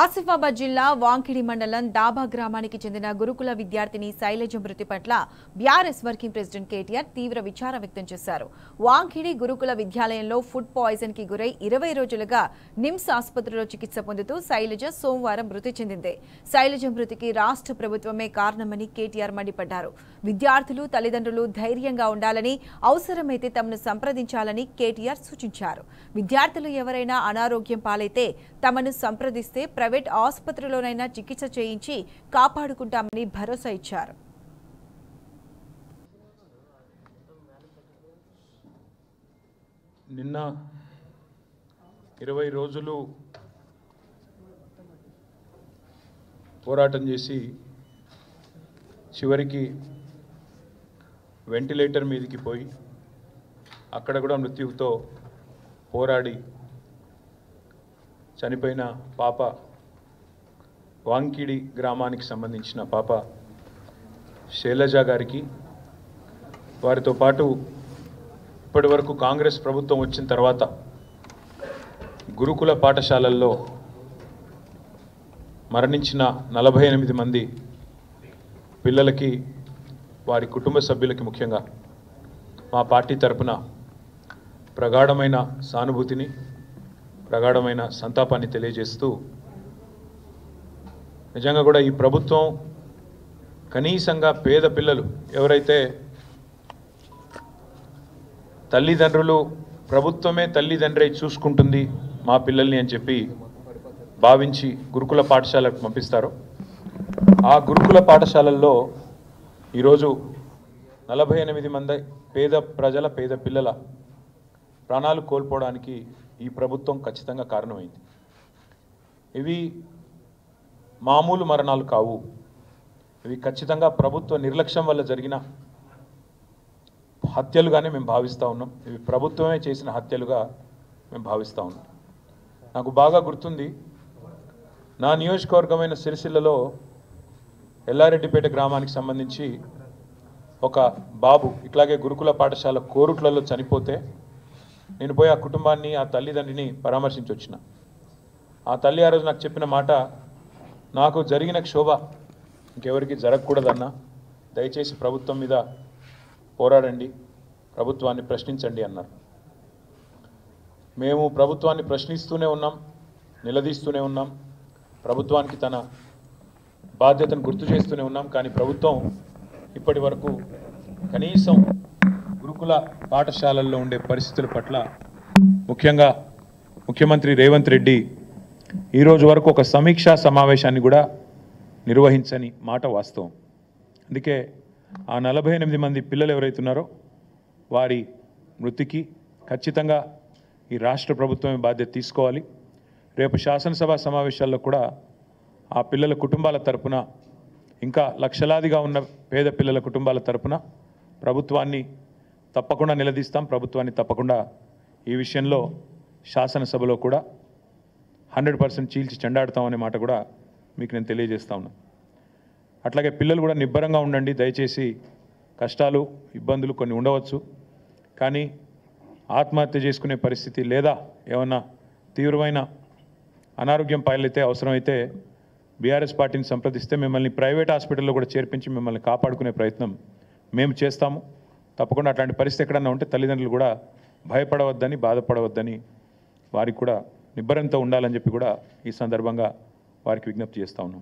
ఆసిఫాబాద్ జిల్లా వాంకిడి మండలం దాబా గ్రామానికి చెందిన గురుకుల విద్యార్థిని శైలజ మృతి పట్ల బీఆర్ఎస్ వర్కింగ్ ప్రెసిడెంట్ కేటీఆర్ తీవ్ర విచారం వ్యక్తం చేశారు. వాంకిడి గురుకుల విద్యాలయంలో ఫుడ్ పాయిజన్ కి గురై 20 రోజులుగా నిమ్స్ ఆసుపత్రిలో చికిత్స పొందుతూ శైలజ సోమవారం మృతి చెందింది. శైలజ మృతికి రాష్ట్ర ప్రభుత్వమే కారణమని కేటీఆర్ మండిపడ్డారు. విద్యార్థులు తల్లిదండ్రులు ధైర్యంగా ఉండాలని, అవసరమైతే తమను సంప్రదించాలని కేటీఆర్ సూచించారు. విద్యార్థులు ఎవరైనా అనారోగ్యం పాలైతే తమను సంప్రదిస్తే ప్రైవేట్ ఆసుపత్రిలోనైనా చికిత్స చేయించి కాపాడుకుంటామని భరోసా ఇచ్చారు. నిన్న 20 రోజులు పోరాటం చేసి చివరికి వెంటిలేటర్ మీదకి పోయి అక్కడ కూడా మృత్యువుతో పోరాడి చనిపోయిన పాప వాంకిడి గ్రామానికి సంబంధించిన పాప శైలజ గారికి, వారితో పాటు ఇప్పటి వరకు కాంగ్రెస్ ప్రభుత్వం వచ్చిన తర్వాత గురుకుల పాఠశాలల్లో మరణించిన 48 మంది పిల్లలకి, వారి కుటుంబ సభ్యులకి ముఖ్యంగా మా పార్టీ తరపున ప్రగాఢమైన సానుభూతిని, ప్రగాఢమైన సంతాపాన్ని తెలియజేస్తూ, నిజంగా కూడా ఈ ప్రభుత్వం కనీసంగా పేద పిల్లలు ఎవరైతే తల్లిదండ్రులు ప్రభుత్వమే తల్లిదండ్రి చూసుకుంటుంది మా పిల్లల్ని అని చెప్పి భావించి గురుకుల పాఠశాలకు పంపిస్తారో, ఆ గురుకుల పాఠశాలల్లో ఈరోజు 48 మంది పేద పిల్లల ప్రాణాలు కోల్పోవడానికి ఈ ప్రభుత్వం ఖచ్చితంగా కారణమైంది. ఇవి మామూలు మరణాలు కావు. ఇవి ఖచ్చితంగా ప్రభుత్వ నిర్లక్ష్యం వల్ల జరిగిన హత్యలుగానే మేము భావిస్తూ ఉన్నాం. ఇవి ప్రభుత్వమే చేసిన హత్యలుగా మేము భావిస్తూ ఉన్నాం. నాకు బాగా గుర్తుంది, నా నియోజకవర్గమైన సిరిసిల్లలో ఎల్లారెడ్డిపేట గ్రామానికి సంబంధించి ఒక బాబు ఇట్లాగే గురుకుల పాఠశాల కోరుట్లలో చనిపోతే నేను పోయి ఆ కుటుంబాన్ని, ఆ తల్లిదండ్రిని పరామర్శించి వచ్చిన. ఆ తల్లి ఆ రోజు నాకు చెప్పిన మాట, నాకు జరిగిన క్షోభ ఇంకెవరికి జరగకూడదన్నా, దయచేసి ప్రభుత్వం మీద పోరాడండి, ప్రభుత్వాన్ని ప్రశ్నించండి అన్నారు. మేము ప్రభుత్వాన్ని ప్రశ్నిస్తూనే ఉన్నాం, నిలదీస్తూనే ఉన్నాం, ప్రభుత్వానికి తన బాధ్యతను గుర్తు చేస్తూనే ఉన్నాం. కానీ ప్రభుత్వం ఇప్పటి వరకు కనీసం గురుకుల పాఠశాలల్లో ఉండే పరిస్థితుల పట్ల ముఖ్యంగా ముఖ్యమంత్రి రేవంత్ రెడ్డి ఈరోజు వరకు ఒక సమీక్షా సమావేశాన్ని కూడా నిర్వహించని మాట వాస్తవం. అందుకే ఆ 48 మంది పిల్లలు ఎవరైతున్నారో వారి మృతికి ఖచ్చితంగా ఈ రాష్ట్ర ప్రభుత్వమే బాధ్యత తీసుకోవాలి. రేపు శాసనసభ సమావేశాల్లో కూడా ఆ పిల్లల కుటుంబాల తరపున, ఇంకా లక్షలాదిగా ఉన్న పేద పిల్లల కుటుంబాల తరపున ప్రభుత్వాన్ని తప్పకుండా నిలదీస్తాం. ప్రభుత్వాన్ని తప్పకుండా ఈ విషయంలో శాసనసభలో కూడా 100% చీల్చి చెండాడుతామనే మాట కూడా మీకు నేను తెలియజేస్తా ఉన్నాను. అట్లాగే పిల్లలు కూడా నిబ్బరంగా ఉండండి. దయచేసి కష్టాలు, ఇబ్బందులు కొన్ని ఉండవచ్చు, కానీ ఆత్మహత్య చేసుకునే పరిస్థితి లేదా ఏమన్నా తీవ్రమైన అనారోగ్యం పాలైతే, అవసరమైతే బీఆర్ఎస్ పార్టీని సంప్రదిస్తే మిమ్మల్ని ప్రైవేట్ హాస్పిటల్లో కూడా చేర్పించి మిమ్మల్ని కాపాడుకునే ప్రయత్నం మేము చేస్తాము. తప్పకుండా అట్లాంటి పరిస్థితి ఎక్కడన్నా ఉంటే తల్లిదండ్రులు కూడా భయపడవద్దని, బాధపడవద్దని, వారికి కూడా నిబ్బరంతో ఉండాలని చెప్పి కూడా ఈ సందర్భంగా వారికి విజ్ఞప్తి చేస్తూ ఉన్నాం.